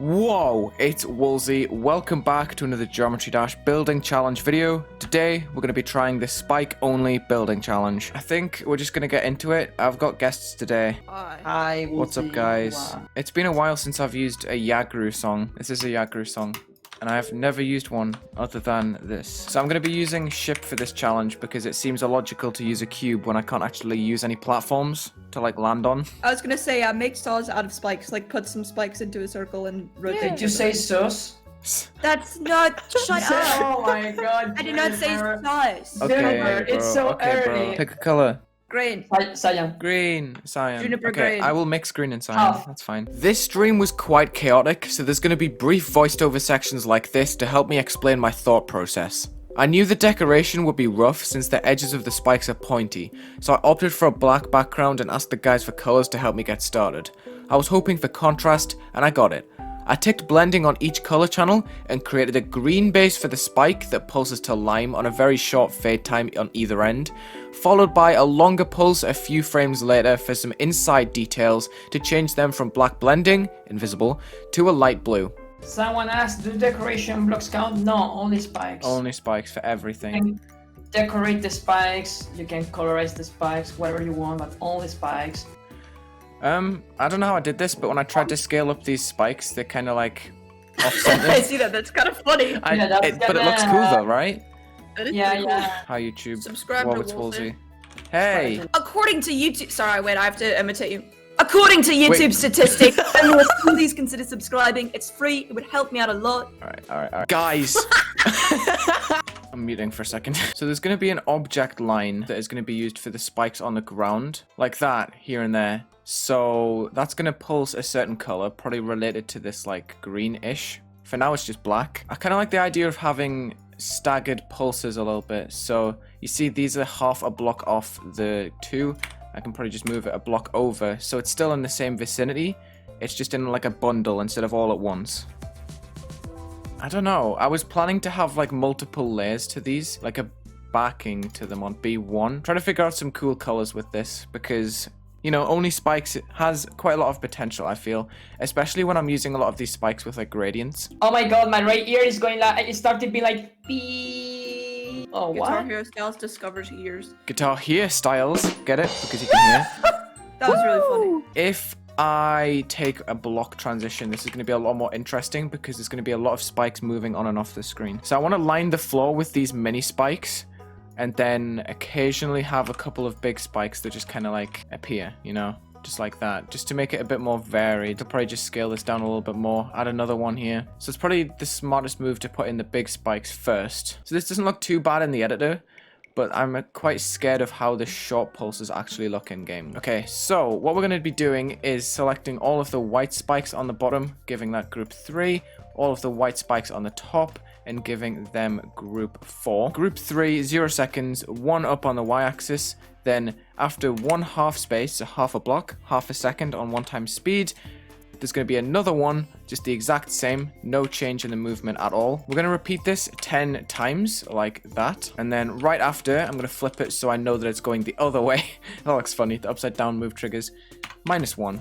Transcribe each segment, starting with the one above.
Whoa, it's Wulzy. Welcome back to another Geometry Dash building challenge video. Today, we're going to be trying the spike only building challenge. I think we're just going to get into it. I've got guests today. Hi. What's up, guys? It's been a while since I've used a Yagru song. This is a Yagru song. And I have never used one other than this. So I'm going to be using ship for this challenge because it seems illogical to use a cube when I can't actually use any platforms to like land on. I was gonna say, make stars out of spikes. Like, put some spikes into a circle and rotate. Did you say sus? That's not. Shut up! Oh my god. I did not say stars. Okay, It's bro. so Okay, bro. early. Pick a color. Green. Cyan. Green, cyan. Juniper Okay, green. I will mix green and cyan. Half. That's fine. This stream was quite chaotic, so there's going to be brief voiced over sections like this to help me explain my thought process. I knew the decoration would be rough since the edges of the spikes are pointy, so I opted for a black background and asked the guys for colors to help me get started. I was hoping for contrast, and I got it. I ticked blending on each color channel and created a green base for the spike that pulses to lime on a very short fade time on either end, followed by a longer pulse a few frames later for some inside details to change them from black blending, invisible, to a light blue. Someone asked, do decoration blocks count? No, only spikes. Only spikes for everything. You can decorate the spikes, you can colorize the spikes, whatever you want, but only spikes. I don't know how I did this, but when I tried to scale up these spikes, they're kind of like off-center. I see that. That's kind of funny. But it looks cool though, right? That is Yeah, pretty cool. yeah. Hi YouTube. Subscribe Whoa, to it's Wulzy. Wulzy. Hey! According to YouTube, sorry, wait, I have to imitate you. According to YouTube statistics, anyone please consider subscribing. It's free. It would help me out a lot. Alright. Guys! I'm muting for a second. So there's going to be an object line that is going to be used for the spikes on the ground. Like that, here and there. So that's going to pulse a certain color, probably related to this like greenish. For now it's just black. I kind of like the idea of having staggered pulses a little bit. So you see these are half a block off the two. I can probably just move it a block over. So it's still in the same vicinity. It's just in like a bundle instead of all at once. I don't know. I was planning to have like multiple layers to these, like a backing to them on B1. Trying to figure out some cool colors with this because, you know, only spikes has quite a lot of potential, I feel. Especially when I'm using a lot of these spikes with like gradients. Oh my god, my right ear is going like, it started being like, beep. Oh, Guitar what? Hero Styles discovers ears. Guitar Hero styles, get it? Because you can hear. That was really funny. If I take a block transition, this is going to be a lot more interesting because there's going to be a lot of spikes moving on and off the screen. So I want to line the floor with these mini spikes and then occasionally have a couple of big spikes that just kind of like appear, you know, just like that, just to make it a bit more varied. I'll probably just scale this down a little bit more, add another one here. So it's probably the smartest move to put in the big spikes first. So this doesn't look too bad in the editor, but I'm quite scared of how the short pulses actually look in game. Okay, so what we're going to be doing is selecting all of the white spikes on the bottom, giving that group 3, all of the white spikes on the top, and giving them group 4. Group 3, 0 seconds, 1 up on the y-axis, then after 1 half space, so half a block, half a second on 1 time speed, there's going to be another one, just the exact same, no change in the movement at all. We're going to repeat this 10 times, like that. And then right after, I'm going to flip it so I know that it's going the other way. That looks funny, the upside down move triggers. -1.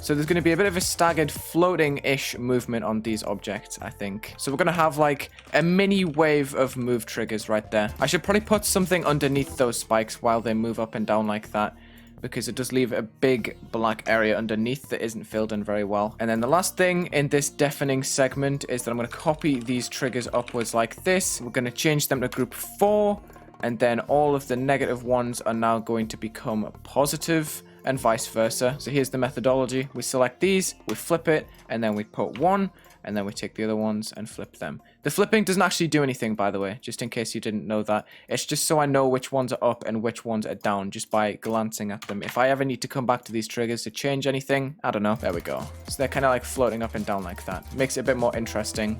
So there's going to be a bit of a staggered floating-ish movement on these objects, I think. So we're going to have like a mini wave of move triggers right there. I should probably put something underneath those spikes while they move up and down like that, because it does leave a big black area underneath that isn't filled in very well. And then the last thing in this deafening segment is that I'm going to copy these triggers upwards like this. We're going to change them to group 4, and then all of the negative ones are now going to become positive, and vice versa. So here's the methodology. We select these, we flip it, and then we put 1, and then we take the other ones and flip them. The flipping doesn't actually do anything, by the way, just in case you didn't know that. It's just so I know which ones are up and which ones are down, just by glancing at them. If I ever need to come back to these triggers to change anything, I don't know. There we go. So they're kind of like floating up and down like that. Makes it a bit more interesting.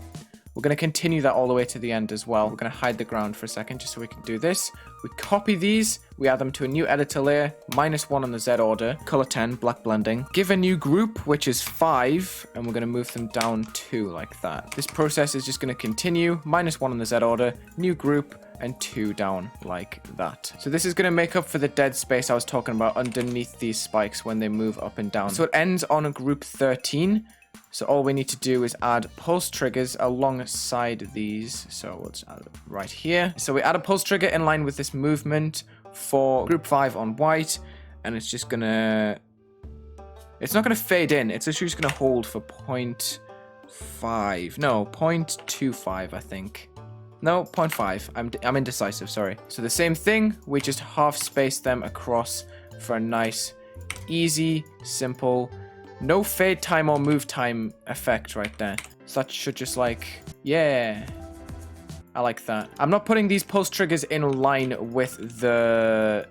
We're going to continue that all the way to the end as well. We're going to hide the ground for a second just so we can do this. We copy these, we add them to a new editor layer, -1 on the Z order, color 10, black blending. Give a new group, which is 5, and we're going to move them down 2 like that. This process is just going to continue, -1 on the Z order, new group, and 2 down like that. So this is going to make up for the dead space I was talking about underneath these spikes when they move up and down. So it ends on a group 13. So all we need to do is add pulse triggers alongside these. So let's add it right here. So we add a pulse trigger in line with this movement for group 5 on white. And it's just gonna... It's not gonna fade in. It's actually just gonna hold for 0.5. No, 0.25, I think. No, 0.5. I'm indecisive, sorry. So the same thing, we just half space them across for a nice, easy, simple, no fade time or move time effect right there. So that should just like, yeah. I like that. I'm not putting these pulse triggers in line with the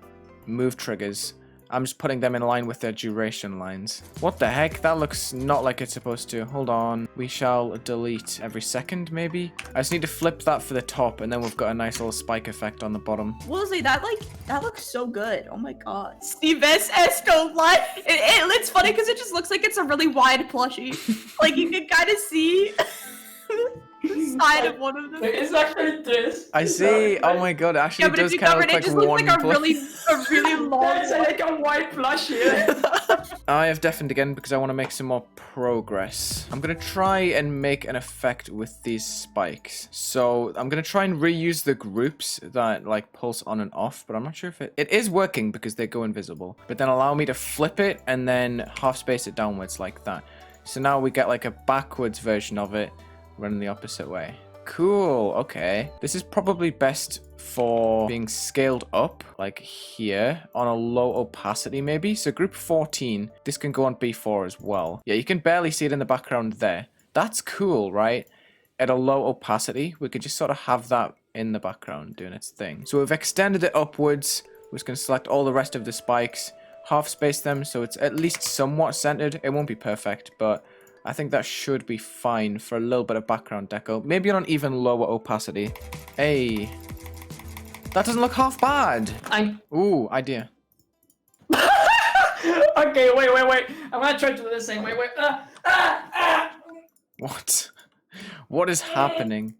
move triggers. I'm just putting them in line with their duration lines. What the heck? That looks not like it's supposed to. Hold on. We shall delete every second, maybe? I just need to flip that for the top, and then we've got a nice little spike effect on the bottom. Wulzy, that looks so good. Oh my god. Steve S. Esco light. It's funny because it just looks like it's a really wide plushie. Like you can kind of see the side of one of them. It's actually this. I see. Oh my god, it actually Yeah, but does if you kind of cover look it, like it just looks one like a block. really long. That's like a white plushie. I have deafened again because I want to make some more progress. I'm going to try and make an effect with these spikes. So I'm going to try and reuse the groups that like pulse on and off, but I'm not sure if it is working because they go invisible. But then allow me to flip it and then half space it downwards like that. So now we get like a backwards version of it running the opposite way. Cool, okay. This is probably best for being scaled up, like here, on a low opacity maybe. So group 14, this can go on B4 as well. Yeah, you can barely see it in the background there. That's cool, right? At a low opacity, we could just sort of have that in the background doing its thing. So we've extended it upwards. We're just going to select all the rest of the spikes, half space them so it's at least somewhat centered. It won't be perfect, but I think that should be fine for a little bit of background deco. Maybe on an even lower opacity. Hey. That doesn't look half bad. Ooh, idea. Okay, wait. I'm gonna try to do the same. Wait. What? What is happening?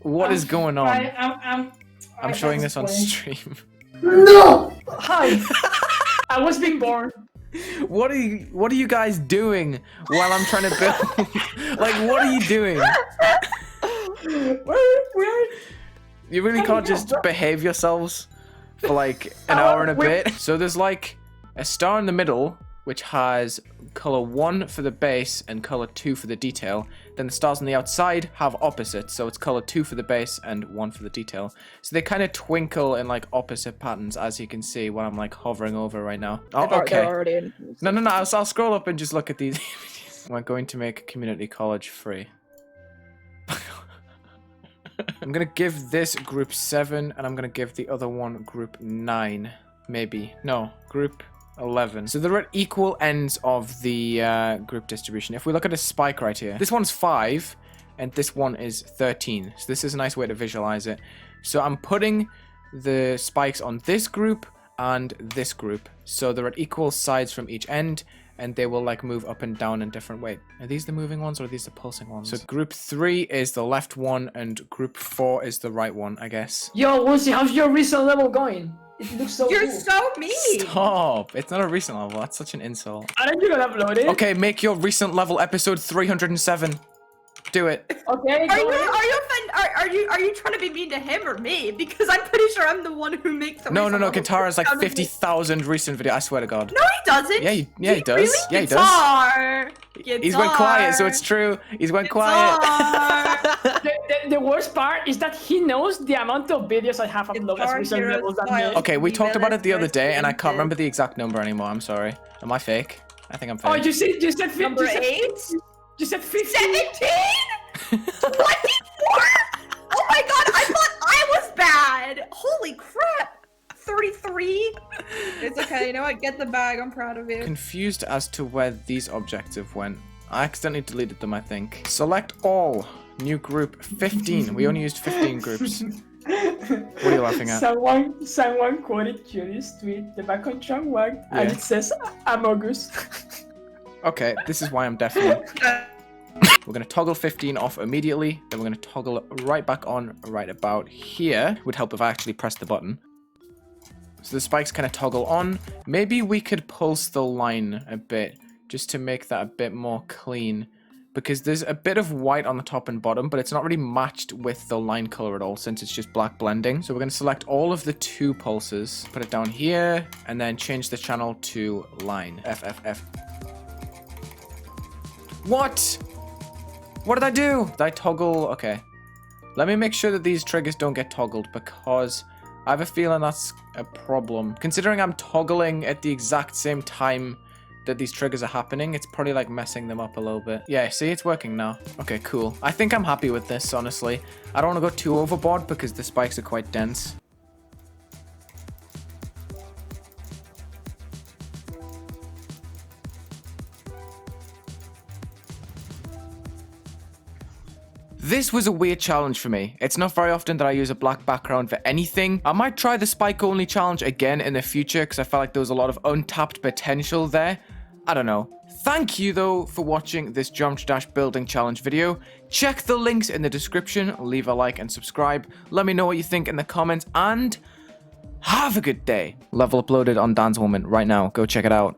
What is going on? I'm showing this on stream. No! Hi! I was being born. What are you guys doing while I'm trying to build? Like, what are you doing? Where? You really can't just behave yourselves for like an hour and a bit. So there's like a star in the middle, which has color 1 for the base and color 2 for the detail. Then the stars on the outside have opposites, so it's color 2 for the base and 1 for the detail. So they kind of twinkle in like opposite patterns, as you can see when I'm like hovering over right now. Oh, okay. No. I'll scroll up and just look at these images. We're going to make community college free. I'm gonna give this group 7, and I'm gonna give the other one group 9, maybe. No, group 11. So they're at equal ends of the group distribution. If we look at a spike right here, this one's 5, and this one is 13. So this is a nice way to visualize it. So I'm putting the spikes on this group and this group. So they're at equal sides from each end, and they will like move up and down in different ways. Are these the moving ones or are these the pulsing ones? So group 3 is the left one and group 4 is the right one, I guess. Yo, Wulzy, how's your recent level going? It looks so You're cool. so mean. Stop! It's not a recent level. That's such an insult. Aren't you gonna upload it? Okay, make your recent level episode 307. Do it. Okay. Are you trying to be mean to him or me? Because I'm pretty sure I'm the one who makes the No. recent level Katara's like 300. 50,000 recent videos. I swear to God. No, he doesn't. Yeah, he does. Really? Yeah, he does. Guitar. He's went quiet, so it's true. He's went quiet. The worst part is that he knows the amount of videos I have uploaded as recent levels that me. Okay, we talked about it the other day, and I can't remember the exact number anymore. I'm sorry. Am I fake? I think I'm fake. Oh, you said 50. Number 8? You said 50. 17? 24? Oh my god, I thought I was bad. Holy crap. 33? It's okay, you know what? Get the bag. I'm proud of you. Confused as to where these objectives went. I accidentally deleted them, I think. Select all. New group 15. We only used 15 groups. What are you laughing at? Someone quoted Julie's tweet, the background track worked, and Yeah. it says Amogus. Okay, this is why I'm deafening. We're going to toggle 15 off immediately. Then we're going to toggle it right back on right about here. Would help if I actually pressed the button. So the spikes kind of toggle on. Maybe we could pulse the line a bit just to make that a bit more clean. Because there's a bit of white on the top and bottom, but it's not really matched with the line color at all since it's just black blending. So we're going to select all of the 2 pulses, put it down here, and then change the channel to line. F. What? What did I do? Did I toggle? Okay. Let me make sure that these triggers don't get toggled because I have a feeling that's a problem. Considering I'm toggling at the exact same time that these triggers are happening, it's probably like messing them up a little bit. Yeah, see, it's working now. Okay, cool. I think I'm happy with this, honestly. I don't want to go too overboard because the spikes are quite dense. This was a weird challenge for me. It's not very often that I use a black background for anything. I might try the spike only challenge again in the future because I felt like there was a lot of untapped potential there. I don't know. Thank you though for watching this Geometry Dash building challenge video. Check the links in the description, leave a like and subscribe. Let me know what you think in the comments and have a good day. Level uploaded on Dance Woman right now. Go check it out.